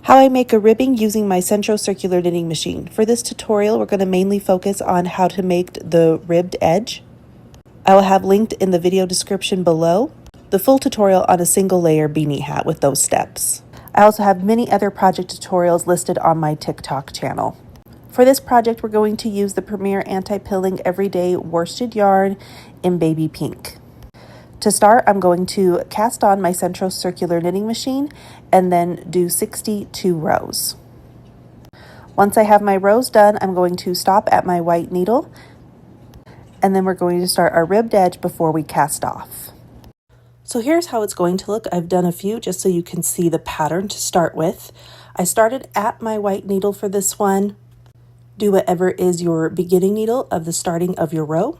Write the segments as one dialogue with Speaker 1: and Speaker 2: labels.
Speaker 1: How I make a ribbing using my Sentro circular knitting machine. For this tutorial, we're going to mainly focus on how to make the ribbed edge. I will have linked in the video description below the full tutorial on a single layer beanie hat with those steps. I also have many other project tutorials listed on my TikTok channel. For this project, we're going to use the Premier Anti-Pilling Everyday Worsted yarn in baby pink. To start, I'm going to cast on my Sentro circular knitting machine and then do 62 rows. Once I have my rows done, I'm going to stop at my white needle, and then we're going to start our ribbed edge before we cast off. So here's how it's going to look. I've done a few just so you can see the pattern to start with. I started at my white needle for this one. Do whatever is your beginning needle of the starting of your row.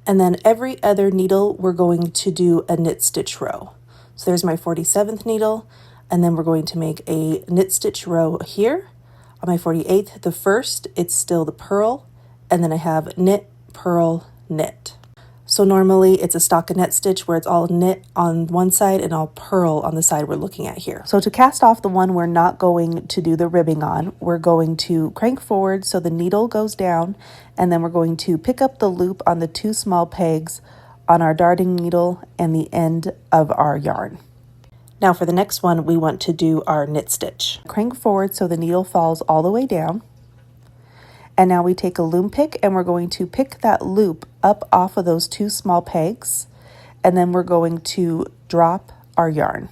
Speaker 1: And then every other needle, we're going to do a knit stitch row. So there's my 47th needle, and then we're going to make a knit stitch row here. On my 48th, the first, it's still the purl, and then I have knit, purl, knit. So normally it's a stockinette stitch where it's all knit on one side and all purl on the side we're looking at here. So to cast off the one we're not going to do the ribbing on, we're going to crank forward so the needle goes down, and then we're going to pick up the loop on the two small pegs on our darting needle and the end of our yarn. Now for the next one, we want to do our knit stitch. Crank forward so the needle falls all the way down. And now we take a loom pick and we're going to pick that loop up off of those two small pegs, and then we're going to drop our yarn.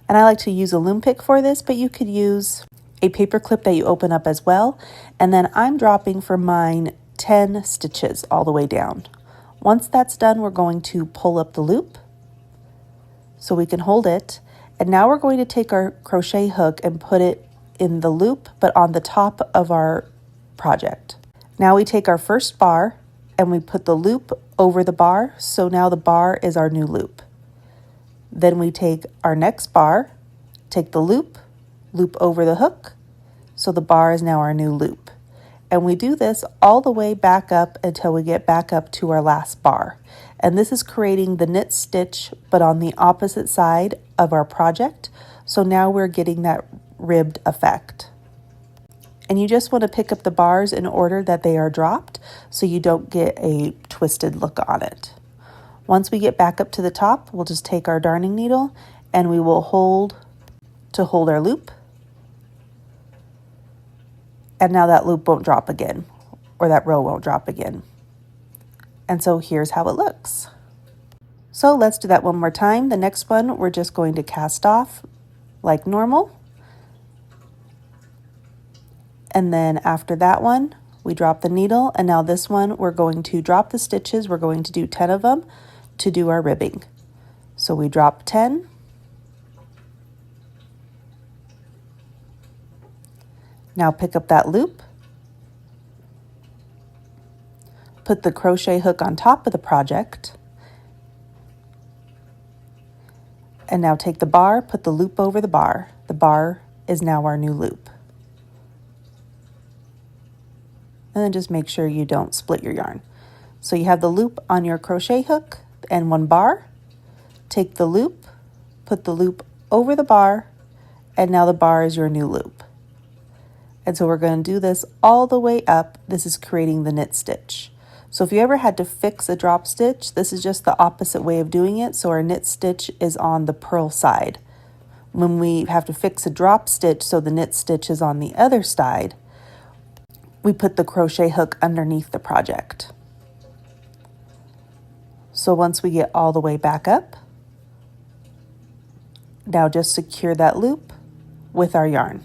Speaker 1: And I like to use a loom pick for this, but you could use a paper clip that you open up as well. And then I'm dropping for mine 10 stitches all the way down. Once that's done, we're going to pull up the loop so we can hold it. And now we're going to take our crochet hook and put it in the loop, but on the top of our project. Now we take our first bar and we put the loop over the bar, so now the bar is our new loop. Then we take our next bar, take the loop, loop over the hook, so the bar is now our new loop. And we do this all the way back up until we get back up to our last bar. And this is creating the knit stitch, but on the opposite side of our project. So now we're getting that ribbed effect. And you just want to pick up the bars in order that they are dropped so you don't get a twisted look on it. Once we get back up to the top, we'll just take our darning needle and we will hold our loop. And now that loop won't drop again, or that row won't drop again. And so here's how it looks. So let's do that one more time. The next one, we're just going to cast off like normal. And then after that one, we drop the needle. And now this one, we're going to drop the stitches. We're going to do 10 of them to do our ribbing. So we drop 10. Now pick up that loop. Put the crochet hook on top of the project. And now take the bar, put the loop over the bar. The bar is now our new loop. And then just make sure you don't split your yarn. So you have the loop on your crochet hook and one bar. Take the loop, put the loop over the bar, and now the bar is your new loop. And so we're going to do this all the way up. This is creating the knit stitch. So if you ever had to fix a drop stitch, this is just the opposite way of doing it. So our knit stitch is on the purl side. When we have to fix a drop stitch, so the knit stitch is on the other side, we put the crochet hook underneath the project. So once we get all the way back up, now just secure that loop with our yarn.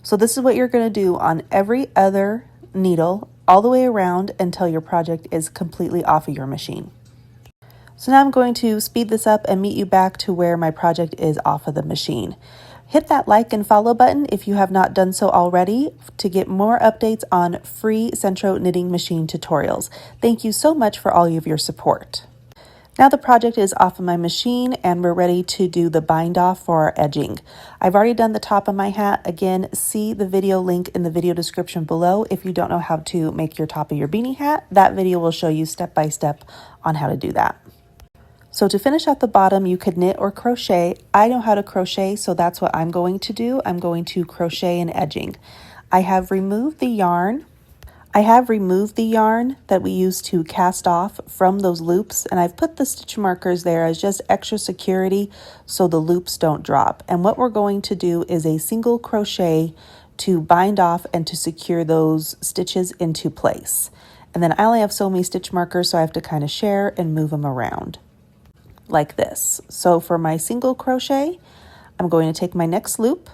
Speaker 1: So this is what you're going to do on every other needle all the way around until your project is completely off of your machine. So now I'm going to speed this up and meet you back to where my project is off of the machine. Hit that like and follow button if you have not done so already to get more updates on free Sentro knitting machine tutorials. Thank you so much for all of your support. Now the project is off of my machine and we're ready to do the bind off for our edging. I've already done the top of my hat. Again, see the video link in the video description below. If you don't know how to make your top of your beanie hat, that video will show you step by step on how to do that. So to finish at the bottom, you could knit or crochet. I know how to crochet, so that's what I'm going to do. I'm going to crochet and edging. I have removed the yarn. That we used to cast off from those loops, and I've put the stitch markers there as just extra security so the loops don't drop. And what we're going to do is a single crochet to bind off and to secure those stitches into place. And then I only have so many stitch markers, so I have to kind of share and move them around like this. So for my single crochet, I'm going to take my next loop,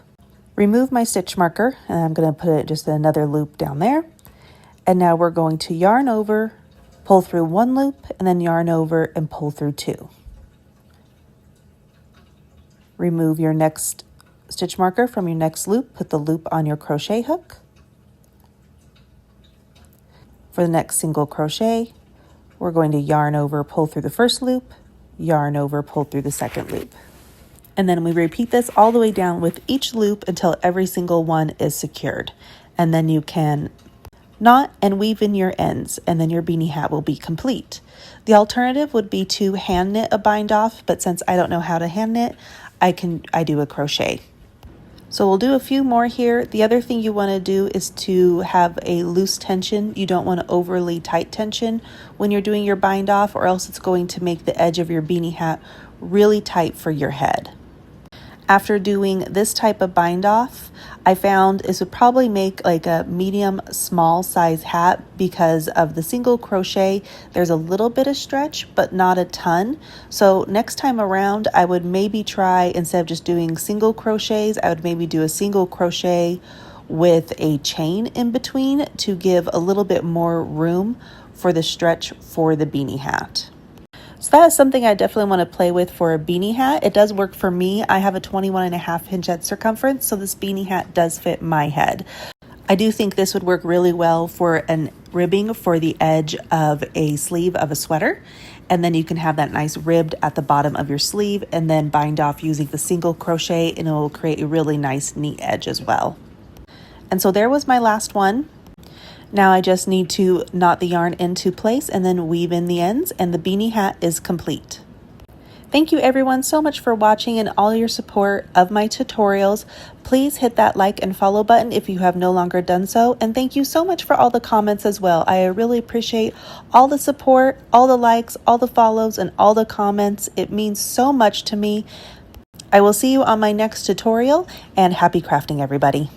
Speaker 1: remove my stitch marker, and I'm going to put it just another loop down there. And now we're going to yarn over, pull through one loop, and then yarn over and pull through two. Remove your next stitch marker from your next loop, put the loop on your crochet hook. For the next single crochet, we're going to yarn over, pull through the first loop, yarn over, pull through the second loop. And then we repeat this all the way down with each loop until every single one is secured. And then you can knot and weave in your ends, and then your beanie hat will be complete. The alternative would be to hand knit a bind off, but since I don't know how to hand knit, I do a crochet. So we'll do a few more here. The other thing you want to do is to have a loose tension. You don't want to overly tight tension when you're doing your bind off, or else it's going to make the edge of your beanie hat really tight for your head. After doing this type of bind off, I found this would probably make like a medium small size hat because of the single crochet. There's a little bit of stretch, but not a ton. So next time around, I would maybe try, instead of just doing single crochets, I would maybe do a single crochet with a chain in between to give a little bit more room for the stretch for the beanie hat. So that is something I definitely want to play with for a beanie hat. It does work for me. I have a 21.5-inch head circumference, so this beanie hat does fit my head. I do think this would work really well for an ribbing for the edge of a sleeve of a sweater. And then you can have that nice ribbed at the bottom of your sleeve and then bind off using the single crochet, and it will create a really nice, neat edge as well. And so there was my last one. Now I just need to knot the yarn into place and then weave in the ends, and the beanie hat is complete. Thank you everyone so much for watching and all your support of my tutorials. Please hit that like and follow button if you have no longer done so. And thank you so much for all the comments as well. I really appreciate all the support, all the likes, all the follows, and all the comments. It means so much to me. I will see you on my next tutorial, and happy crafting everybody.